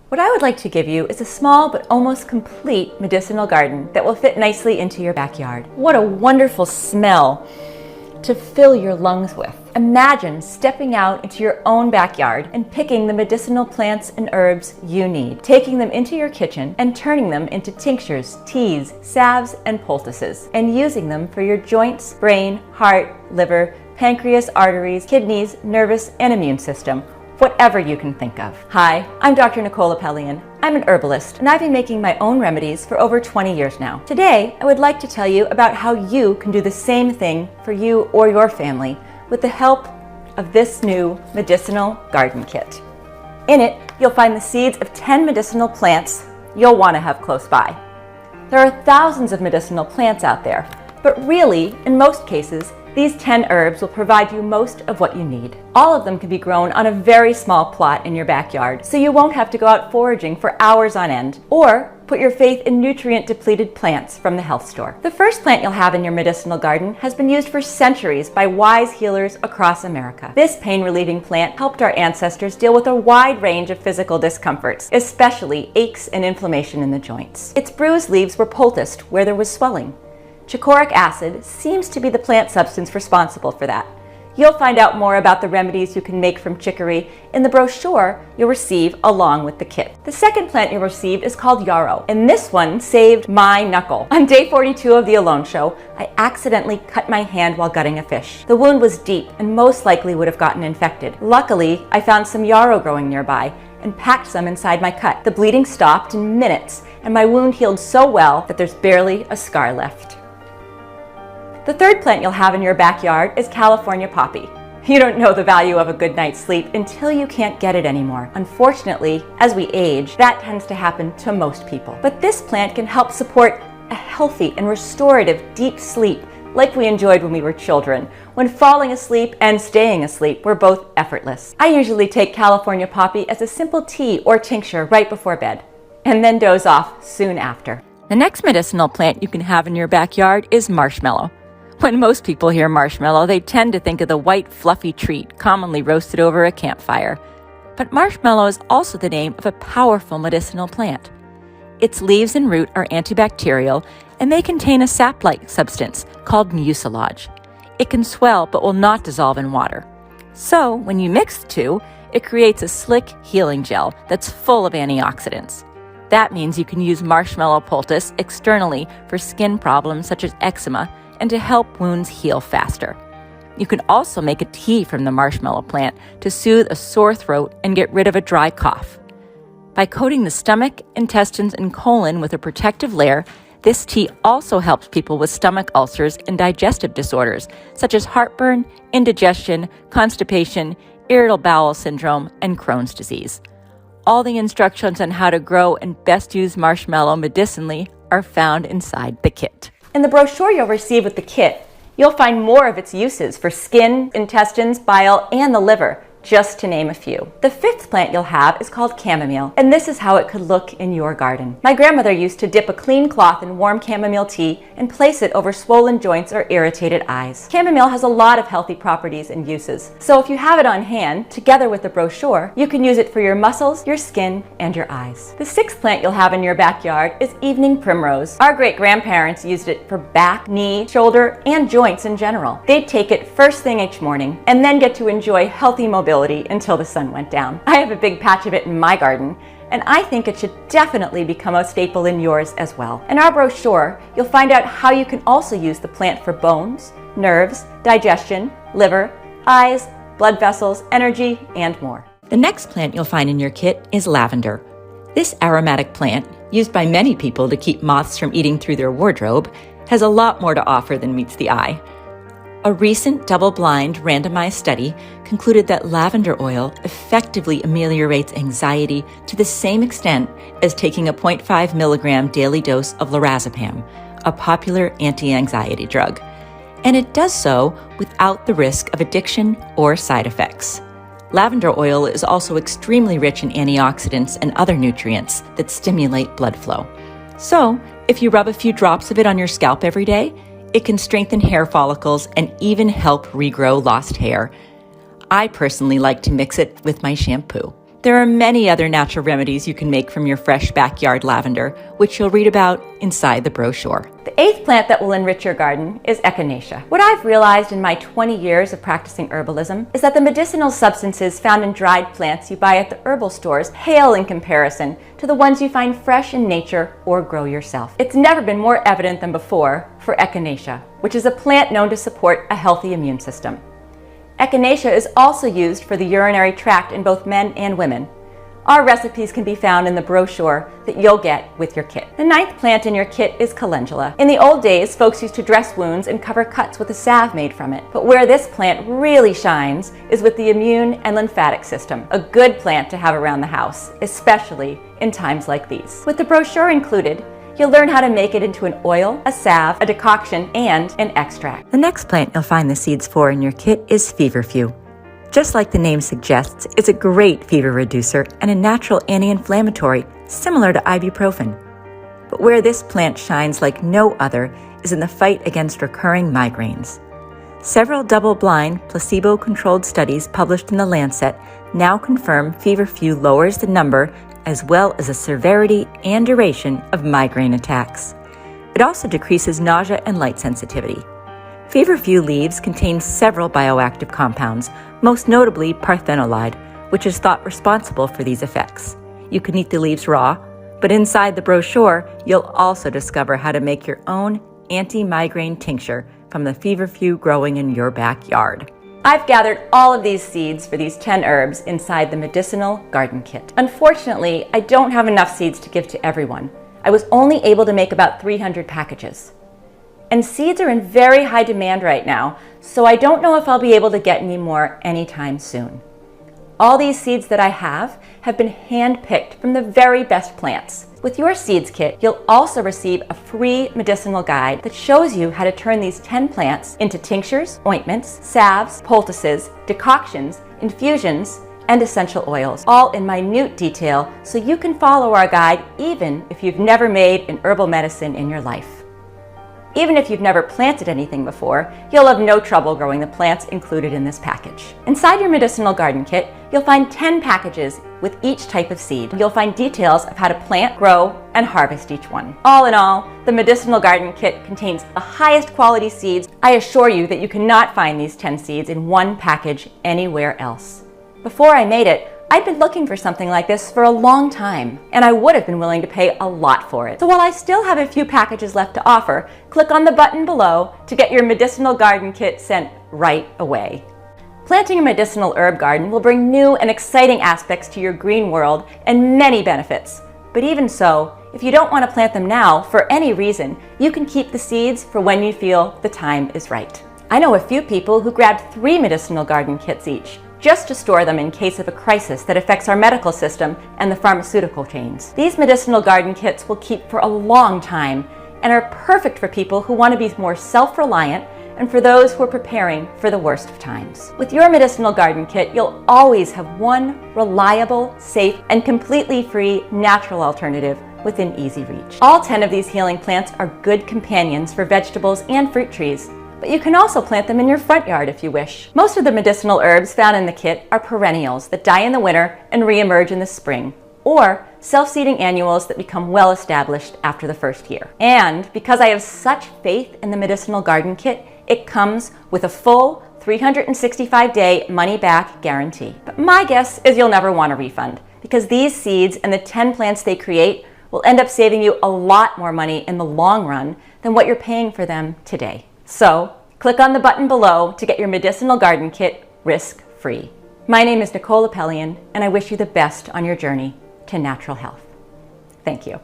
What I would like to give you is a small but almost complete medicinal garden that will fit nicely into your backyard. What a wonderful smell to fill your lungs with. Imagine stepping out into your own backyard and picking the medicinal plants and herbs you need, taking them into your kitchen and turning them into tinctures, teas, salves, and poultices, and using them for your joints, brain, heart, liver, pancreas, arteries, kidneys, nervous, and immune system. Whatever you can think of. Hi, I'm Dr. Nicole Apellian. I'm an herbalist, and I've been making my own remedies for over 20 years now. Today, I would like to tell you about how you can do the same thing for you or your family with the help of this new Medicinal Garden Kit. In it, you'll find the seeds of 10 medicinal plants you'll want to have close by. There are thousands of medicinal plants out there, but really, in most cases, these 10 herbs will provide you most of what you need. All of them can be grown on a very small plot in your backyard, so you won't have to go out foraging for hours on end, or put your faith in nutrient-depleted plants from the health store. The first plant you'll have in your medicinal garden has been used for centuries by wise healers across America. This pain-relieving plant helped our ancestors deal with a wide range of physical discomforts, especially aches and inflammation in the joints. Its bruised leaves were poulticed where there was swelling. Chicoric acid seems to be the plant substance responsible for that. You'll find out more about the remedies you can make from chicory in the brochure you'll receive along with the kit. The second plant you'll receive is called Yarrow, and this one saved my knuckle. On day 42 of the Alone Show, I accidentally cut my hand while gutting a fish. The wound was deep and most likely would have gotten infected. Luckily, I found some yarrow growing nearby and packed some inside my cut. The bleeding stopped in minutes, and my wound healed so well that there's barely a scar left. The third plant you'll have in your backyard is California poppy. You don't know the value of a good night's sleep until you can't get it anymore. Unfortunately, as we age, that tends to happen to most people. But this plant can help support a healthy and restorative deep sleep like we enjoyed when we were children, when falling asleep and staying asleep were both effortless. I usually take California poppy as a simple tea or tincture right before bed, and then doze off soon after. The next medicinal plant you can have in your backyard is marshmallow. When most people hear marshmallow, they tend to think of the white, fluffy treat commonly roasted over a campfire. But marshmallow is also the name of a powerful medicinal plant. Its leaves and root are antibacterial, and they contain a sap-like substance called mucilage. It can swell but will not dissolve in water. So, when you mix the two, it creates a slick healing gel that's full of antioxidants. That means you can use marshmallow poultice externally for skin problems such as eczema, and to help wounds heal faster. You can also make a tea from the marshmallow plant to soothe a sore throat and get rid of a dry cough. By coating the stomach, intestines, and colon with a protective layer, this tea also helps people with stomach ulcers and digestive disorders, such as heartburn, indigestion, constipation, irritable bowel syndrome, and Crohn's disease. All the instructions on how to grow and best use marshmallow medicinally are found inside the kit. In the brochure you'll receive with the kit, you'll find more of its uses for skin, intestines, bile, and the liver, just to name a few. The fifth plant you'll have is called chamomile, and this is how it could look in your garden. My grandmother used to dip a clean cloth in warm chamomile tea and place it over swollen joints or irritated eyes. Chamomile has a lot of healthy properties and uses, so if you have it on hand, together with the brochure, you can use it for your muscles, your skin, and your eyes. The sixth plant you'll have in your backyard is evening primrose. Our great-grandparents used it for back, knee, shoulder, and joints in general. They'd take it first thing each morning and then get to enjoy healthy mobility until the sun went down. I have a big patch of it in my garden, and I think it should definitely become a staple in yours as well. In our brochure, you'll find out how you can also use the plant for bones, nerves, digestion, liver, eyes, blood vessels, energy, and more. The next plant you'll find in your kit is lavender. This aromatic plant, used by many people to keep moths from eating through their wardrobe, has a lot more to offer than meets the eye. A recent double-blind randomized study concluded that lavender oil effectively ameliorates anxiety to the same extent as taking a 0.5 milligram daily dose of lorazepam, a popular anti-anxiety drug. And it does so without the risk of addiction or side effects. Lavender oil is also extremely rich in antioxidants and other nutrients that stimulate blood flow. So, if you rub a few drops of it on your scalp every day, it can strengthen hair follicles and even help regrow lost hair. I personally like to mix it with my shampoo. There are many other natural remedies you can make from your fresh backyard lavender, which you'll read about inside the brochure. The 8th plant that will enrich your garden is Echinacea. What I've realized in my 20 years of practicing herbalism is that the medicinal substances found in dried plants you buy at the herbal stores pale in comparison to the ones you find fresh in nature or grow yourself. It's never been more evident than before for Echinacea, which is a plant known to support a healthy immune system. Echinacea is also used for the urinary tract in both men and women. Our recipes can be found in the brochure that you'll get with your kit. The 9th plant in your kit is Calendula. In the old days, folks used to dress wounds and cover cuts with a salve made from it. But where this plant really shines is with the immune and lymphatic system, a good plant to have around the house, especially in times like these. With the brochure included, you'll learn how to make it into an oil, a salve, a decoction, and an extract. The next plant you'll find the seeds for in your kit is Feverfew. Just like the name suggests, it's a great fever reducer and a natural anti-inflammatory, similar to ibuprofen. But where this plant shines like no other is in the fight against recurring migraines. Several double-blind, placebo-controlled studies published in The Lancet now confirm Feverfew lowers the number as well as the severity and duration of migraine attacks. It also decreases nausea and light sensitivity. Feverfew leaves contain several bioactive compounds, most notably parthenolide, which is thought responsible for these effects. You can eat the leaves raw, but inside the brochure, you'll also discover how to make your own anti-migraine tincture from the Feverfew growing in your backyard. I've gathered all of these seeds for these 10 herbs inside the Medicinal Garden Kit. Unfortunately, I don't have enough seeds to give to everyone. I was only able to make about 300 packages. And seeds are in very high demand right now, so I don't know if I'll be able to get any more anytime soon. All these seeds that I have been hand-picked from the very best plants. With your seeds kit, you'll also receive a free medicinal guide that shows you how to turn these 10 plants into tinctures, ointments, salves, poultices, decoctions, infusions, and essential oils, all in minute detail so you can follow our guide even if you've never made an herbal medicine in your life. Even if you've never planted anything before, you'll have no trouble growing the plants included in this package. Inside your Medicinal Garden Kit, you'll find 10 packages with each type of seed. You'll find details of how to plant, grow, and harvest each one. All in all, the Medicinal Garden Kit contains the highest quality seeds. I assure you that you cannot find these 10 seeds in one package anywhere else. Before I made it, I'd been looking for something like this for a long time, and I would have been willing to pay a lot for it. So while I still have a few packages left to offer, click on the button below to get your Medicinal Garden Kit sent right away. Planting a medicinal herb garden will bring new and exciting aspects to your green world and many benefits. But even so, if you don't want to plant them now for any reason, you can keep the seeds for when you feel the time is right. I know a few people who grabbed 3 Medicinal Garden Kits each, just to store them in case of a crisis that affects our medical system and the pharmaceutical chains. These Medicinal Garden Kits will keep for a long time and are perfect for people who want to be more self-reliant and for those who are preparing for the worst of times. With your Medicinal Garden Kit, you'll always have one reliable, safe, and completely free natural alternative within easy reach. All 10 of these healing plants are good companions for vegetables and fruit trees, but you can also plant them in your front yard if you wish. Most of the medicinal herbs found in the kit are perennials that die in the winter and re-emerge in the spring, or self-seeding annuals that become well established after the first year. And because I have such faith in the Medicinal Garden Kit, it comes with a full 365-day money-back guarantee. But my guess is you'll never want a refund, because these seeds and the 10 plants they create will end up saving you a lot more money in the long run than what you're paying for them today. So, click on the button below to get your Medicinal Garden Kit risk-free. My name is Nicole Apellian, and I wish you the best on your journey to natural health. Thank you.